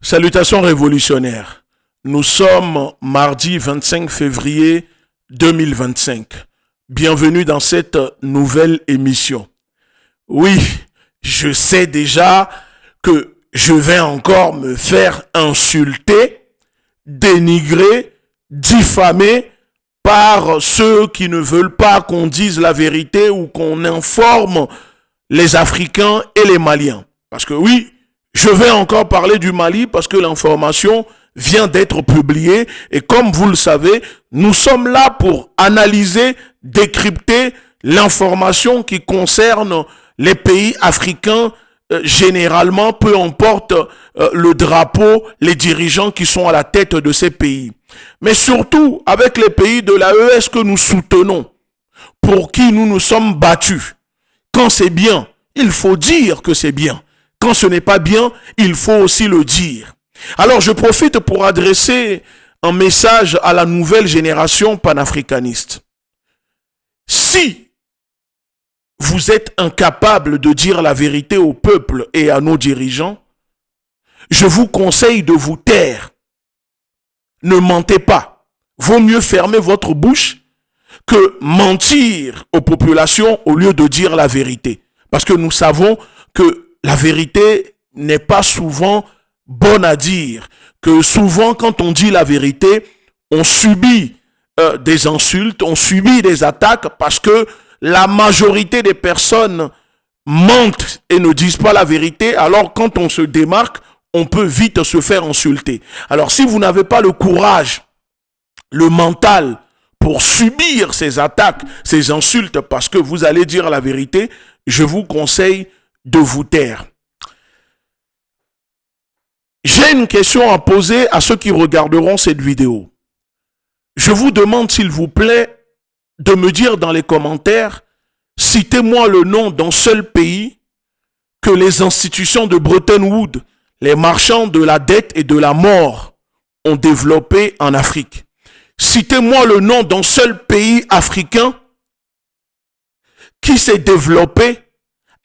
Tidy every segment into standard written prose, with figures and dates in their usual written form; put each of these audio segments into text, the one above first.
Salutations révolutionnaires. Nous sommes mardi 25 février 2025. Bienvenue dans cette nouvelle émission. Oui, je sais déjà que je vais encore me faire insulter, dénigrer, diffamer par ceux qui ne veulent pas qu'on dise la vérité ou qu'on informe les Africains et les Maliens. Parce que oui, je vais encore parler du Mali parce que l'information vient d'être publiée et comme vous le savez, nous sommes là pour analyser, décrypter l'information qui concerne les pays africains, généralement, peu importe le drapeau, les dirigeants qui sont à la tête de ces pays. Mais surtout avec les pays de l'AES que nous soutenons, pour qui nous nous sommes battus. Quand c'est bien, il faut dire que c'est bien. Quand ce n'est pas bien, il faut aussi le dire. Alors je profite pour adresser un message à la nouvelle génération panafricaniste. Si vous êtes incapable de dire la vérité au peuple et à nos dirigeants, je vous conseille de vous taire. Ne mentez pas. Vaut mieux fermer votre bouche que mentir aux populations au lieu de dire la vérité. Parce que nous savons que la vérité n'est pas souvent bonne à dire. Que souvent, quand on dit la vérité, on subit des insultes, on subit des attaques parce que la majorité des personnes mentent et ne disent pas la vérité. Alors, quand on se démarque, on peut vite se faire insulter. Alors, si vous n'avez pas le courage, le mental pour subir ces attaques, ces insultes parce que vous allez dire la vérité, je vous conseille de vous taire. J'ai une question à poser à ceux qui regarderont cette vidéo. Je vous demande s'il vous plaît de me dire dans les commentaires, citez-moi le nom d'un seul pays que les institutions de Bretton Woods, les marchands de la dette et de la mort ont développé en Afrique. Citez-moi le nom d'un seul pays africain qui s'est développé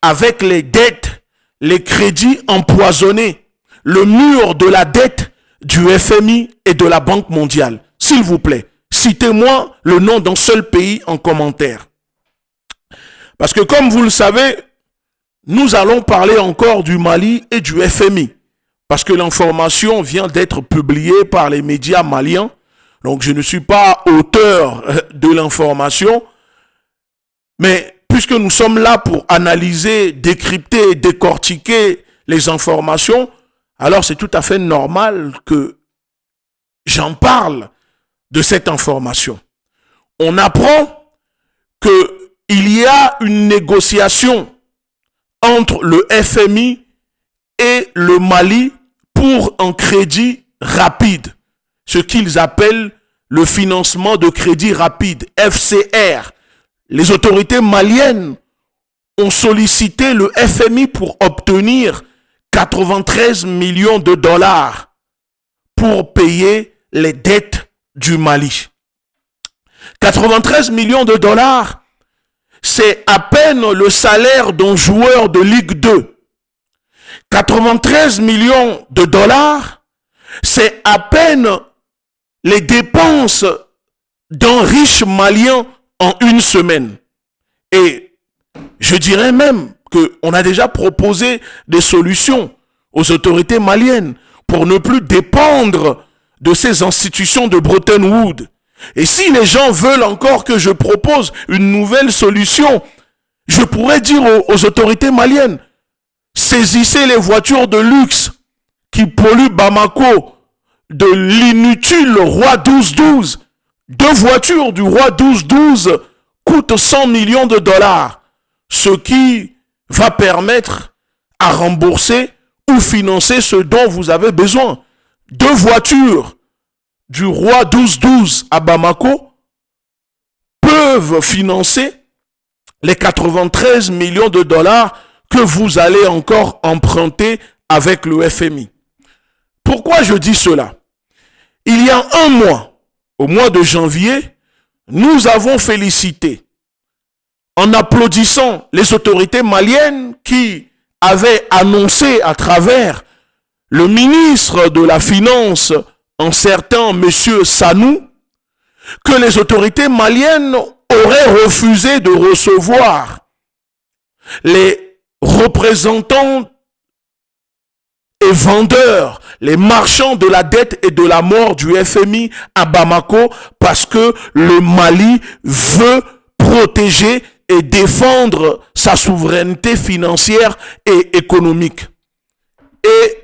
avec les dettes, les crédits empoisonnés, le mur de la dette du FMI et de la Banque mondiale. S'il vous plaît, citez-moi le nom d'un seul pays en commentaire. Parce que comme vous le savez, nous allons parler encore du Mali et du FMI. Parce que l'information vient d'être publiée par les médias maliens. Donc je ne suis pas auteur de l'information. Mais puisque nous sommes là pour analyser, décrypter, décortiquer les informations, alors c'est tout à fait normal que j'en parle de cette information. On apprend qu'il y a une négociation entre le FMI et le Mali pour un crédit rapide, ce qu'ils appellent le financement de crédit rapide, FCR. Les autorités maliennes ont sollicité le FMI pour obtenir 93 millions de dollars pour payer les dettes du Mali. 93 millions de dollars, c'est à peine le salaire d'un joueur de Ligue 2. 93 millions de dollars, c'est à peine les dépenses d'un riche Malien en une semaine. Et je dirais même qu'on a déjà proposé des solutions aux autorités maliennes pour ne plus dépendre de ces institutions de Bretton Woods. Et si les gens veulent encore que je propose une nouvelle solution, je pourrais dire aux autorités maliennes, saisissez les voitures de luxe qui polluent Bamako de l'inutile Roi 1212. 2 voitures du Roi 1212 coûtent 100 millions de dollars, ce qui va permettre à rembourser ou financer ce dont vous avez besoin. 2 voitures du Roi 1212 à Bamako peuvent financer les 93 millions de dollars que vous allez encore emprunter avec le FMI. Pourquoi je dis cela? Il y a un mois, au mois de janvier, nous avons félicité, en applaudissant les autorités maliennes qui avaient annoncé à travers le ministre de la Finance, un certain monsieur Sanou, que les autorités maliennes auraient refusé de recevoir les représentants et vendeurs, les marchands de la dette et de la mort du FMI à Bamako parce que le Mali veut protéger et défendre sa souveraineté financière et économique. Et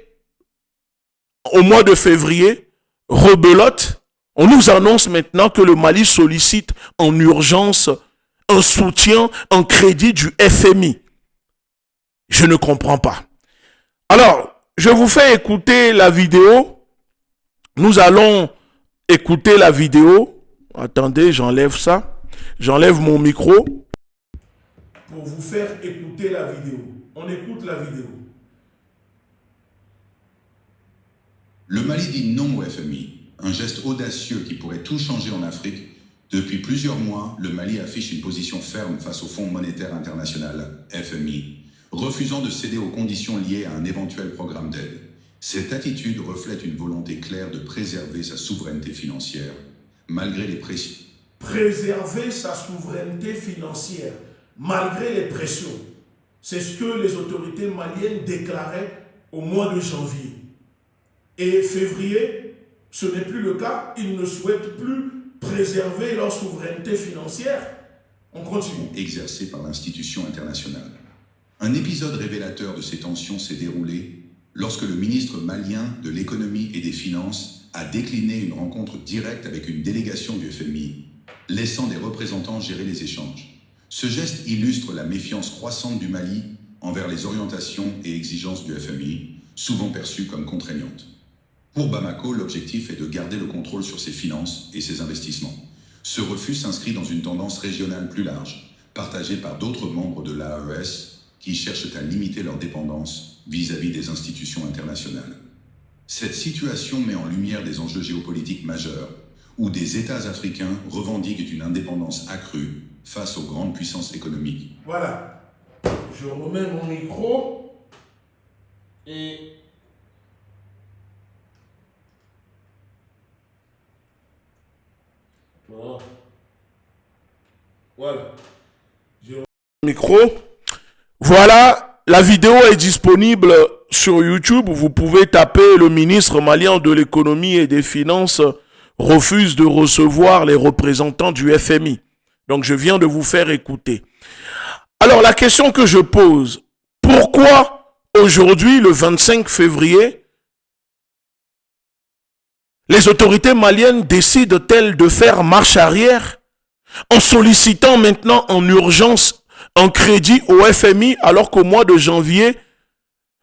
au mois de février, rebelote, on nous annonce maintenant que le Mali sollicite en urgence un soutien, un crédit du FMI. Je ne comprends pas. Alors, je vous fais écouter la vidéo. Nous allons écouter la vidéo. Attendez, j'enlève ça. J'enlève mon micro. Pour vous faire écouter la vidéo. On écoute la vidéo. Le Mali dit non au FMI. Un geste audacieux qui pourrait tout changer en Afrique. Depuis plusieurs mois, le Mali affiche une position ferme face au Fonds monétaire international, FMI, refusant de céder aux conditions liées à un éventuel programme d'aide. Cette attitude reflète une volonté claire de préserver sa souveraineté financière, malgré les pressions. Préserver sa souveraineté financière, malgré les pressions. C'est ce que les autorités maliennes déclaraient au mois de janvier. Et février, ce n'est plus le cas. Ils ne souhaitent plus préserver leur souveraineté financière. On continue. Exercée par l'institution internationale. Un épisode révélateur de ces tensions s'est déroulé lorsque le ministre malien de l'économie et des finances a décliné une rencontre directe avec une délégation du FMI, laissant des représentants gérer les échanges. Ce geste illustre la méfiance croissante du Mali envers les orientations et exigences du FMI, souvent perçues comme contraignantes. Pour Bamako, l'objectif est de garder le contrôle sur ses finances et ses investissements. Ce refus s'inscrit dans une tendance régionale plus large, partagée par d'autres membres de l'AES qui cherchent à limiter leur dépendance vis-à-vis des institutions internationales. Cette situation met en lumière des enjeux géopolitiques majeurs, où des États africains revendiquent une indépendance accrue face aux grandes puissances économiques. Voilà, je remets mon micro et... Voilà. Micro. Voilà, la vidéo est disponible sur YouTube. Vous pouvez taper le ministre malien de l'économie et des finances refuse de recevoir les représentants du FMI. Donc je viens de vous faire écouter. Alors la question que je pose, pourquoi aujourd'hui, le 25 février, les autorités maliennes décident-elles de faire marche arrière en sollicitant maintenant en urgence un crédit au FMI alors qu'au mois de janvier,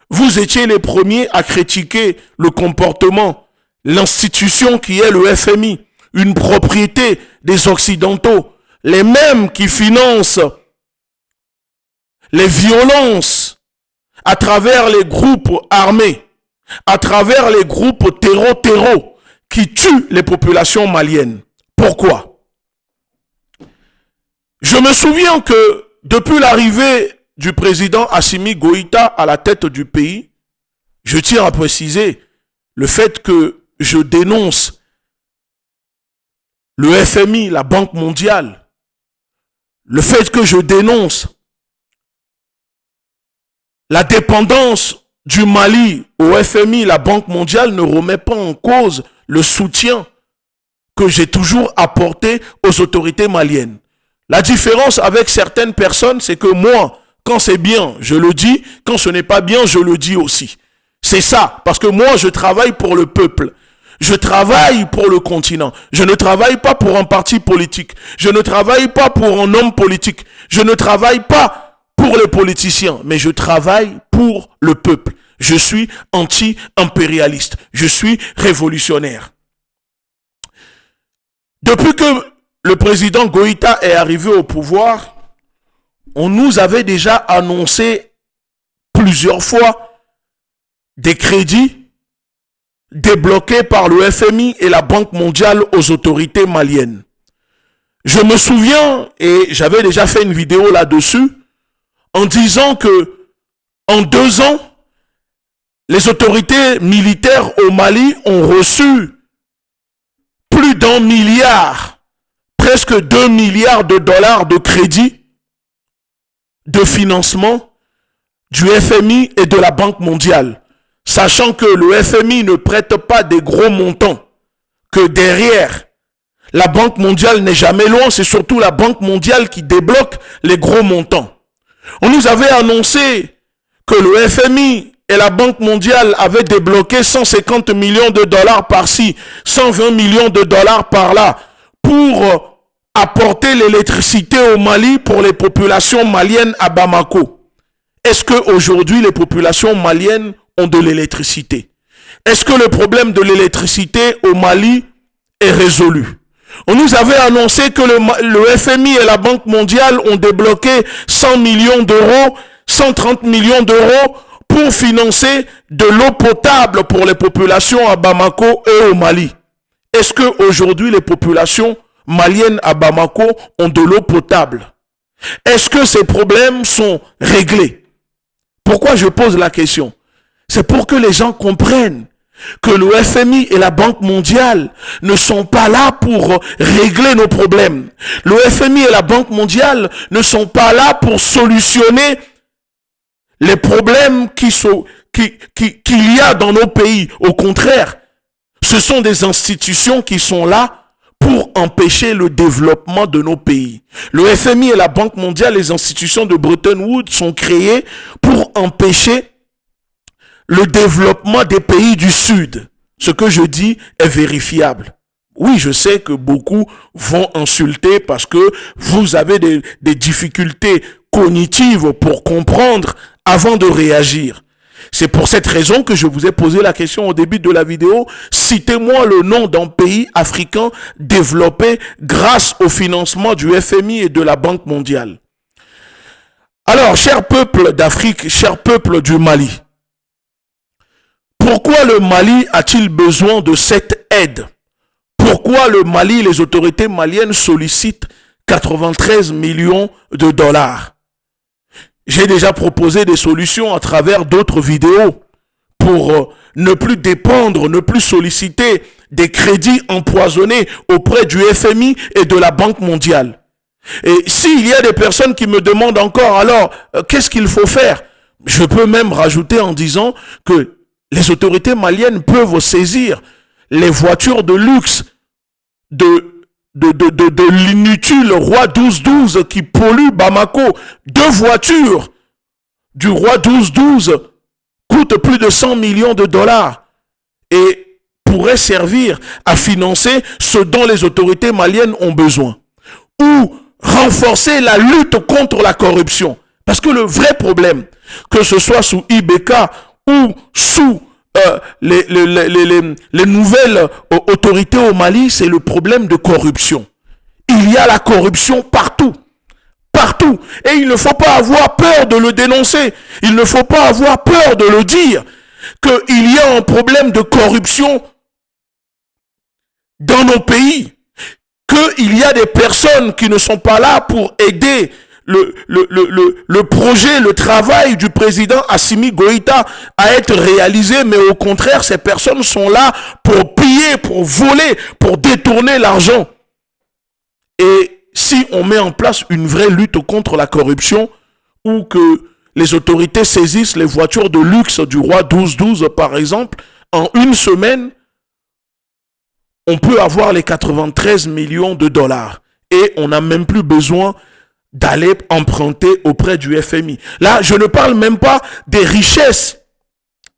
vous étiez les premiers à critiquer le comportement, l'institution qui est le FMI, une propriété des Occidentaux, les mêmes qui financent les violences à travers les groupes armés, à travers les groupes terreau qui tuent les populations maliennes. Pourquoi? Je me souviens que depuis l'arrivée du président Assimi Goïta à la tête du pays, je tiens à préciser le fait que je dénonce le FMI, la Banque mondiale, le fait que je dénonce la dépendance du Mali au FMI, la Banque mondiale ne remet pas en cause le soutien que j'ai toujours apporté aux autorités maliennes. La différence avec certaines personnes, c'est que moi, quand c'est bien, je le dis. Quand ce n'est pas bien, je le dis aussi. C'est ça, parce que moi, je travaille pour le peuple. Je travaille pour le continent. Je ne travaille pas pour un parti politique. Je ne travaille pas pour un homme politique. Je ne travaille pas pour les politiciens, mais je travaille pour le peuple. Je suis anti-impérialiste. Je suis révolutionnaire. Depuis que le président Goïta est arrivé au pouvoir, on nous avait déjà annoncé plusieurs fois des crédits débloqués par le FMI et la Banque mondiale aux autorités maliennes. Je me souviens, et j'avais déjà fait une vidéo là-dessus, en disant que en 2 ans, les autorités militaires au Mali ont reçu plus d'1 milliard, presque 2 milliards de dollars de crédit de financement du FMI et de la Banque mondiale, sachant que le FMI ne prête pas des gros montants, que derrière, la Banque mondiale n'est jamais loin, c'est surtout la Banque mondiale qui débloque les gros montants. On nous avait annoncé que le FMI et la Banque mondiale avaient débloqué 150 millions de dollars par-ci, 120 millions de dollars par-là, pour apporter l'électricité au Mali pour les populations maliennes à Bamako. Est-ce qu'aujourd'hui les populations maliennes ont de l'électricité? Est-ce que le problème de l'électricité au Mali est résolu? On nous avait annoncé que le FMI et la Banque mondiale ont débloqué 100 millions d'euros, 130 millions d'euros pour financer de l'eau potable pour les populations à Bamako et au Mali. Est-ce qu'aujourd'hui les populations maliennes à Bamako ont de l'eau potable? Est-ce que ces problèmes sont réglés? Pourquoi je pose la question? C'est pour que les gens comprennent que le FMI et la Banque mondiale ne sont pas là pour régler nos problèmes. Le FMI et la Banque mondiale ne sont pas là pour solutionner les problèmes qu'il y a dans nos pays. Au contraire, ce sont des institutions qui sont là pour empêcher le développement de nos pays. Le FMI et la Banque mondiale, les institutions de Bretton Woods sont créées pour empêcher le développement des pays du Sud. Ce que je dis est vérifiable. Oui, je sais que beaucoup vont insulter parce que vous avez des difficultés cognitives pour comprendre avant de réagir. C'est pour cette raison que je vous ai posé la question au début de la vidéo. Citez-moi le nom d'un pays africain développé grâce au financement du FMI et de la Banque mondiale. Alors, chers peuples d'Afrique, chers peuples du Mali, pourquoi le Mali a-t-il besoin de cette aide? Pourquoi le Mali, les autorités maliennes sollicitent 93 millions de dollars? J'ai déjà proposé des solutions à travers d'autres vidéos pour ne plus dépendre, ne plus solliciter des crédits empoisonnés auprès du FMI et de la Banque mondiale. Et s'il y a des personnes qui me demandent encore, alors, qu'est-ce qu'il faut faire? Je peux même rajouter en disant que les autorités maliennes peuvent saisir les voitures de luxe de l'inutile Roi 1212 qui pollue Bamako. 2 voitures du Roi 1212 coûtent plus de 100 millions de dollars et pourraient servir à financer ce dont les autorités maliennes ont besoin. Ou renforcer la lutte contre la corruption. Parce que le vrai problème, que ce soit sous IBK ou sous les nouvelles autorités au Mali, c'est le problème de corruption. Il y a la corruption partout. Partout. Et il ne faut pas avoir peur de le dénoncer. Il ne faut pas avoir peur de le dire. Qu'il y a un problème de corruption dans nos pays. Qu'il y a des personnes qui ne sont pas là pour aider le projet, le travail du président Assimi Goïta à être réalisé, mais au contraire, ces personnes sont là pour piller, pour voler, pour détourner l'argent. Et si on met en place une vraie lutte contre la corruption, ou que les autorités saisissent les voitures de luxe du Roi 1212, par exemple, en une semaine, on peut avoir les 93 millions de dollars. Et on n'a même plus besoin d'aller emprunter auprès du FMI. Là, je ne parle même pas des richesses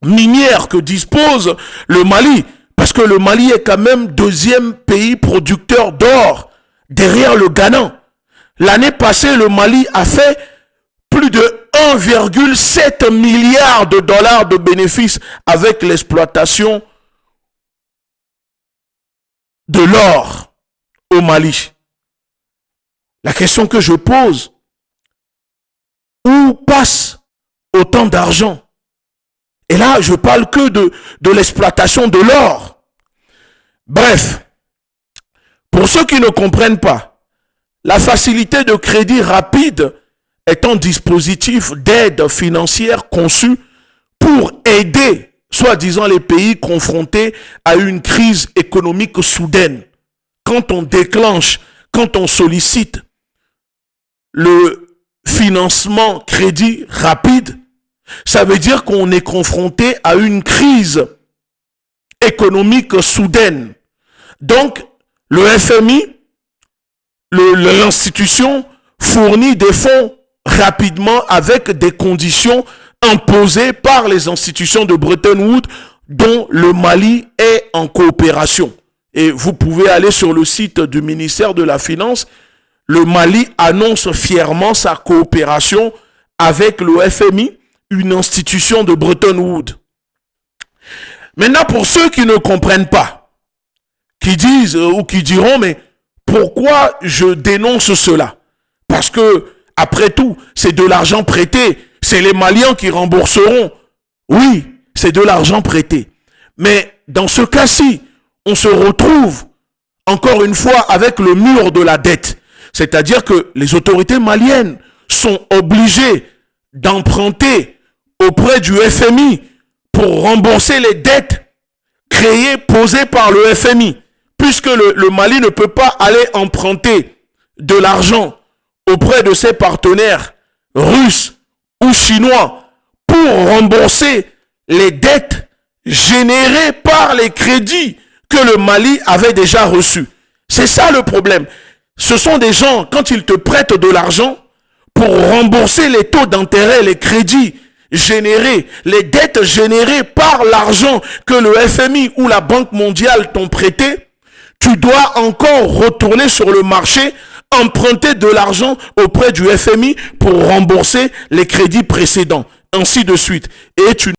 minières que dispose le Mali, parce que le Mali est quand même 2e pays producteur d'or, derrière le Ghana. L'année passée, le Mali a fait plus de 1,7 milliard de dollars de bénéfices avec l'exploitation de l'or au Mali. La question que je pose, où passe autant d'argent? Et là, je parle que de l'exploitation de l'or. Bref, pour ceux qui ne comprennent pas, la facilité de crédit rapide est un dispositif d'aide financière conçu pour aider soi-disant les pays confrontés à une crise économique soudaine. Quand on déclenche, quand on sollicite le financement crédit rapide, ça veut dire qu'on est confronté à une crise économique soudaine. Donc, le FMI, l'institution, fournit des fonds rapidement avec des conditions imposées par les institutions de Bretton Woods dont le Mali est en coopération. Et vous pouvez aller sur le site du ministère de la Finance. Le Mali annonce fièrement sa coopération avec le FMI, une institution de Bretton Woods. Maintenant, pour ceux qui ne comprennent pas, qui disent ou qui diront, mais pourquoi je dénonce cela? Parce que, après tout, c'est de l'argent prêté. C'est les Maliens qui rembourseront. Oui, c'est de l'argent prêté. Mais dans ce cas-ci, on se retrouve encore une fois avec le mur de la dette. C'est-à-dire que les autorités maliennes sont obligées d'emprunter auprès du FMI pour rembourser les dettes posées par le FMI. Puisque le Mali ne peut pas aller emprunter de l'argent auprès de ses partenaires russes ou chinois pour rembourser les dettes générées par les crédits que le Mali avait déjà reçus. C'est ça le problème. Ce sont des gens, quand ils te prêtent de l'argent pour rembourser les taux d'intérêt, les crédits générés, les dettes générées par l'argent que le FMI ou la Banque mondiale t'ont prêté, tu dois encore retourner sur le marché, emprunter de l'argent auprès du FMI pour rembourser les crédits précédents, ainsi de suite. Et tu